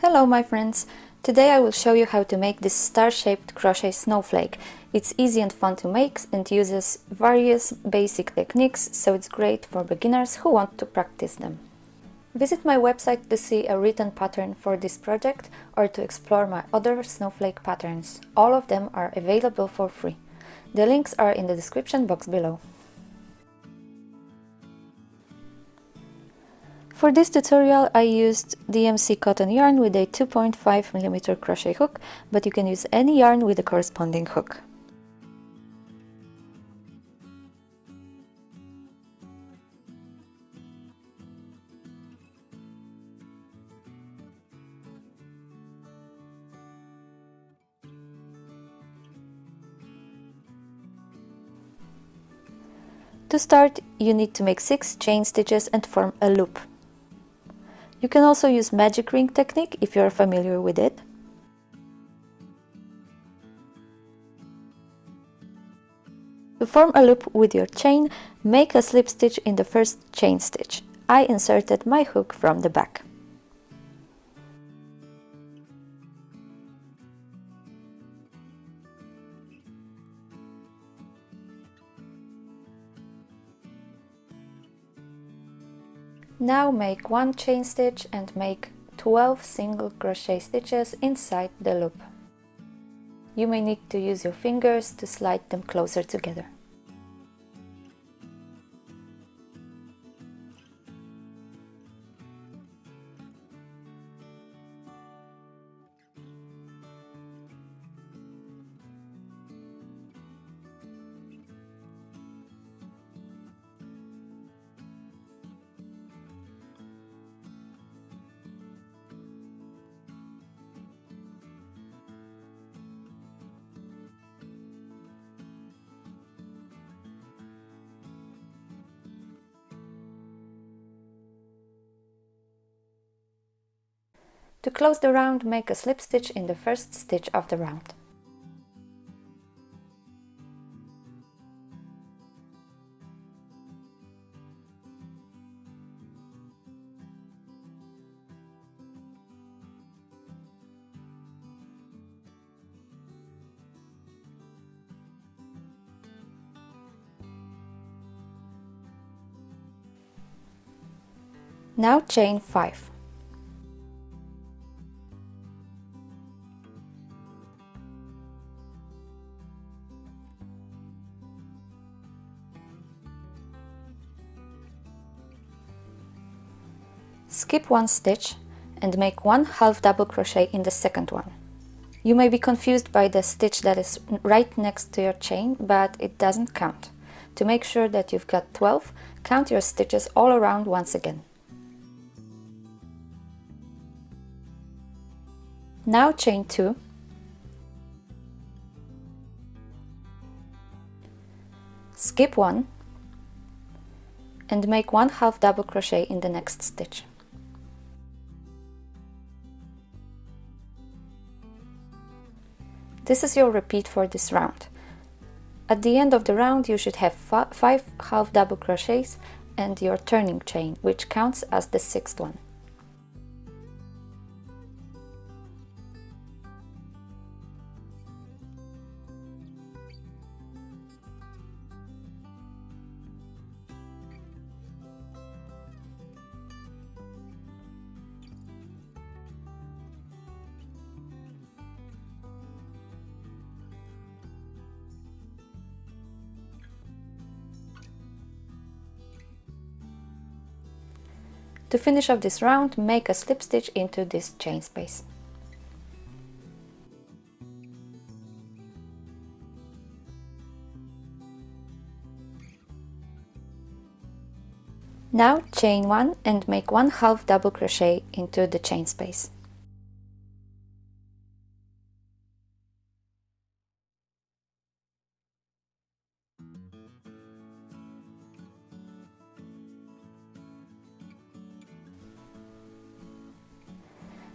Hello my friends! Today I will show you how to make this star-shaped crochet snowflake. It's easy and fun to make and uses various basic techniques, so it's great for beginners who want to practice them. Visit my website to see a written pattern for this project or to explore my other snowflake patterns. All of them are available for free. The links are in the description box below. For this tutorial I used DMC cotton yarn with a 2.5mm crochet hook, but you can use any yarn with a corresponding hook. To start, you need to make 6 chain stitches and form a loop. You can also use magic ring technique if you are familiar with it. To form a loop with your chain, make a slip stitch in the first chain stitch. I inserted my hook from the back. Now make 1 chain stitch and make 12 single crochet stitches inside the loop. You may need to use your fingers to slide them closer together. To close the round, make a slip stitch in the first stitch of the round. Now chain 5. Skip 1 stitch and make 1 half double crochet in the second one. You may be confused by the stitch that is right next to your chain, but it doesn't count. To make sure that you've got 12, count your stitches all around once again. Now chain 2. Skip 1 and make 1 half double crochet in the next stitch. This is your repeat for this round. At the end of the round you should have 5 half double crochets and your turning chain, which counts as the 6th one. To finish off this round, make a slip stitch into this chain space. Now chain 1 and make 1 half double crochet into the chain space.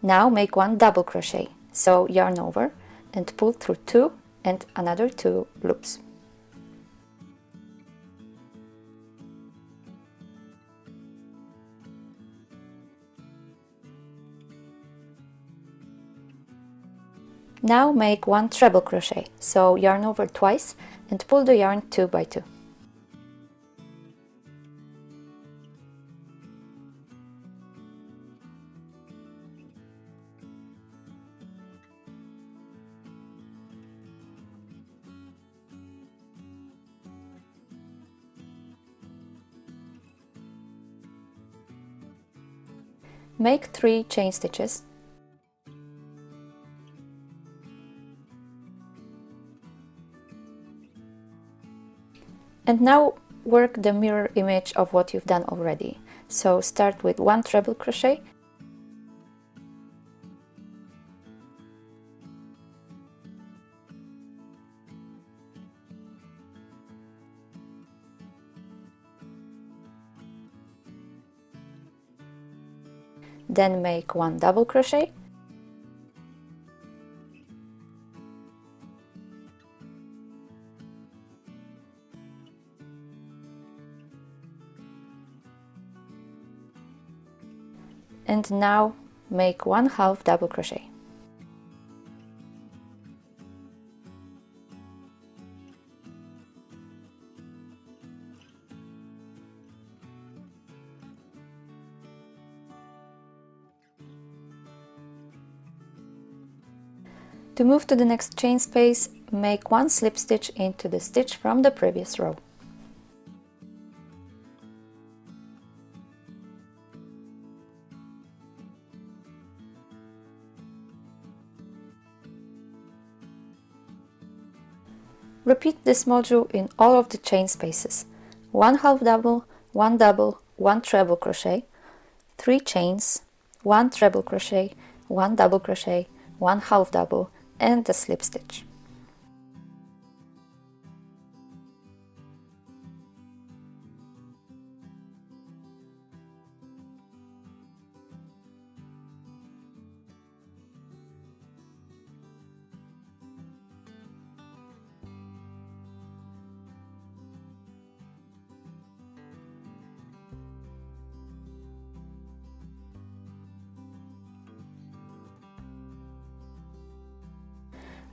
Now make 1 double crochet, so yarn over and pull through 2 and another 2 loops. Now make 1 treble crochet, so yarn over twice and pull the yarn 2 by 2. Make 3 chain stitches. And now work the mirror image of what you've done already. So start with 1 treble crochet, then make 1 double crochet, and now make 1 half double crochet. To move to the next chain space, make 1 slip stitch into the stitch from the previous row. Repeat this module in all of the chain spaces. 1 half double, 1 double, 1 treble crochet, 3 chains, 1 treble crochet, 1 double crochet, 1 half double, and a slip stitch.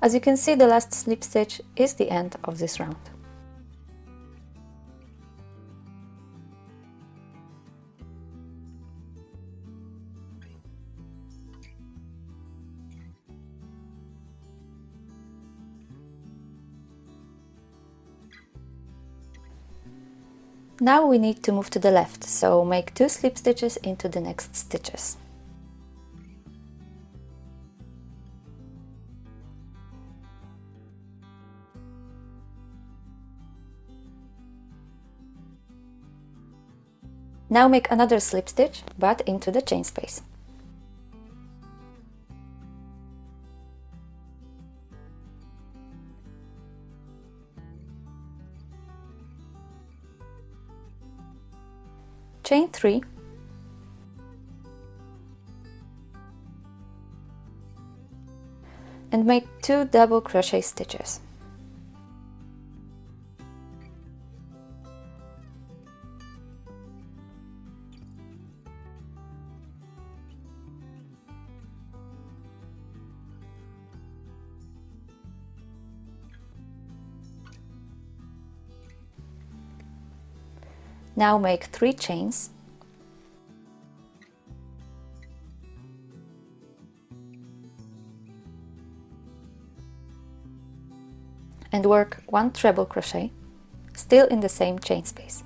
As you can see, the last slip stitch is the end of this round. Now we need to move to the left, so make 2 slip stitches into the next stitches. Now make another slip stitch, but into the chain space. Chain 3, and make 2 double crochet stitches. Now make 3 chains, and work 1 treble crochet, still in the same chain space.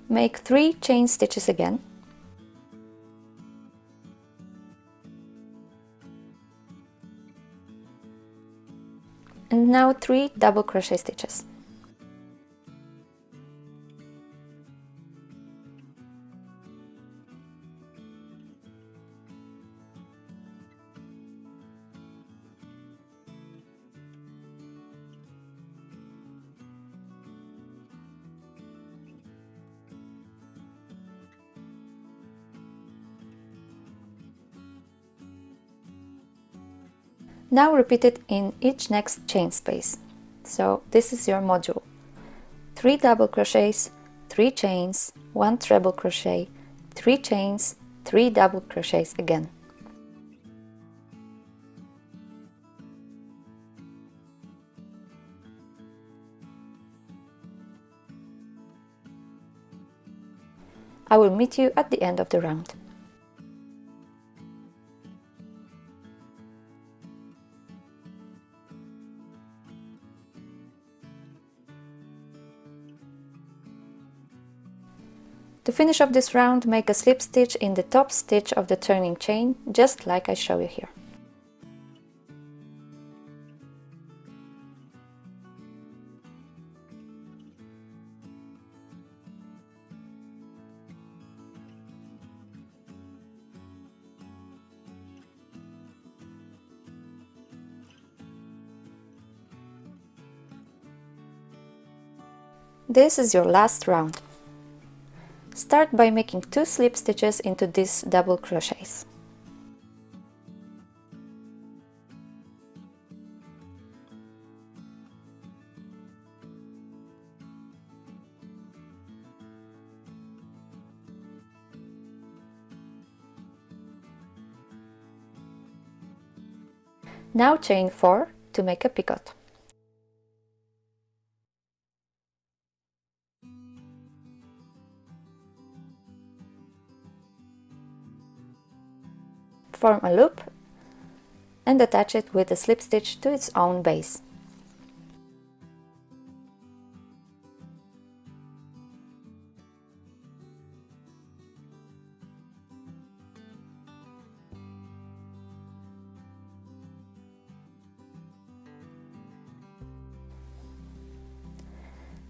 Make 3 chain stitches again, and now 3 double crochet stitches. Now repeat it in each next chain space. So this is your module. 3 double crochets, 3 chains, 1 treble crochet, 3 chains, 3 double crochets again. I will meet you at the end of the round. To finish off this round, make a slip stitch in the top stitch of the turning chain, just like I show you here. This is your last round. Start by making 2 slip stitches into these double crochets. Now chain 4 to make a picot. Form a loop and attach it with a slip stitch to its own base.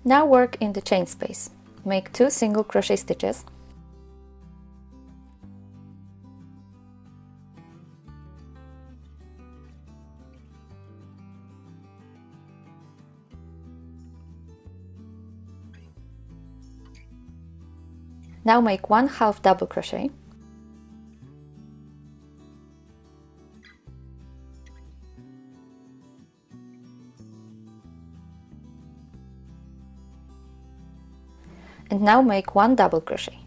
Now work in the chain space. Make 2 single crochet stitches. Now make 1 half double crochet. And now make 1 double crochet.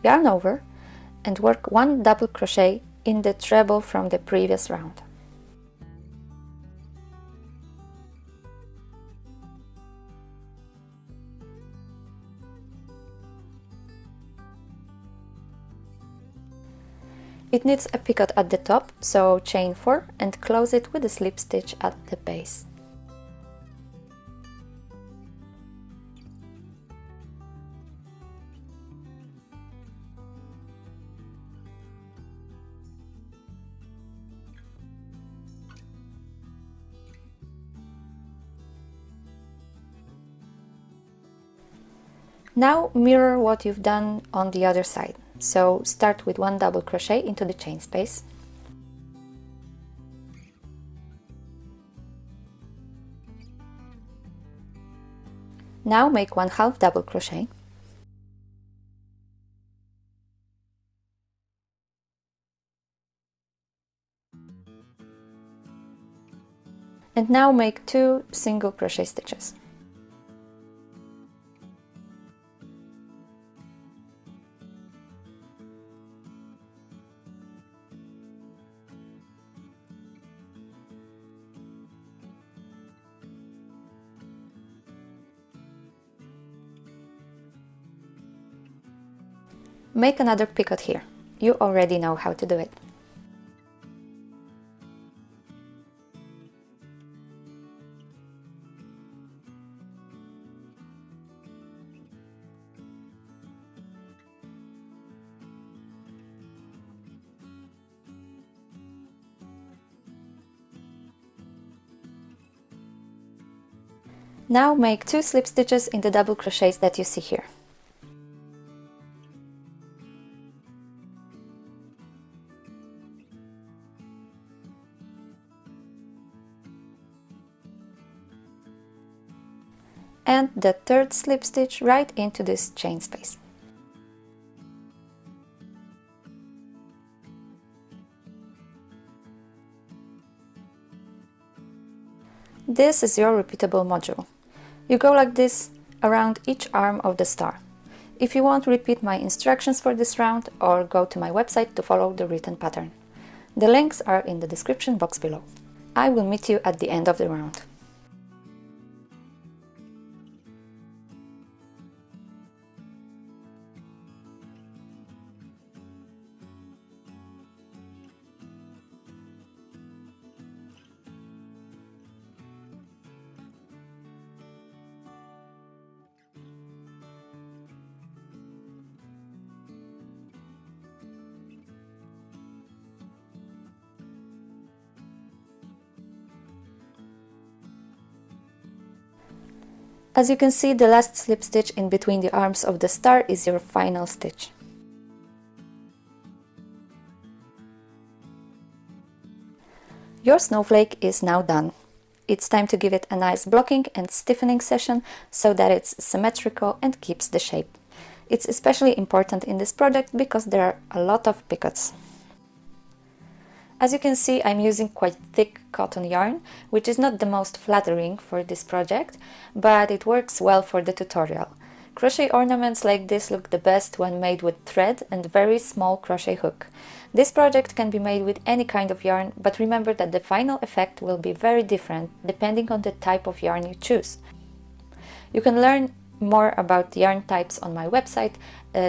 Yarn over and work 1 double crochet in the treble from the previous round. It needs a picot at the top, so chain 4 and close it with a slip stitch at the base. Now mirror what you've done on the other side. So start with 1 double crochet into the chain space. Now make 1 half double crochet. And now make 2 single crochet stitches. Make another picot here. You already know how to do it. Now make 2 slip stitches in the double crochets that you see here. and the third slip stitch right into this chain space. This is your repeatable module. You go like this around each arm of the star. If you want, repeat my instructions for this round or go to my website to follow the written pattern. The links are in the description box below. I will meet you at the end of the round. As you can see, the last slip stitch in between the arms of the star is your final stitch. Your snowflake is now done. It's time to give it a nice blocking and stiffening session so that it's symmetrical and keeps the shape. It's especially important in this project because there are a lot of picots. As you can see, I'm using quite thick cotton yarn, which is not the most flattering for this project, but it works well for the tutorial. Crochet ornaments like this look the best when made with thread and very small crochet hook. This project can be made with any kind of yarn, but remember that the final effect will be very different depending on the type of yarn you choose. You can learn more about yarn types on my website,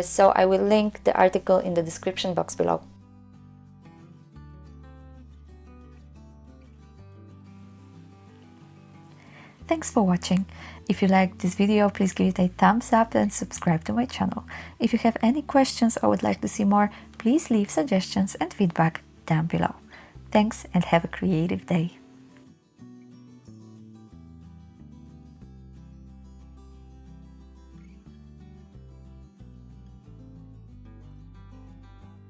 so I will link the article in the description box below. Thanks for watching. If you liked this video, please give it a thumbs up and subscribe to my channel. If you have any questions or would like to see more, please leave suggestions and feedback down below. Thanks and have a creative day.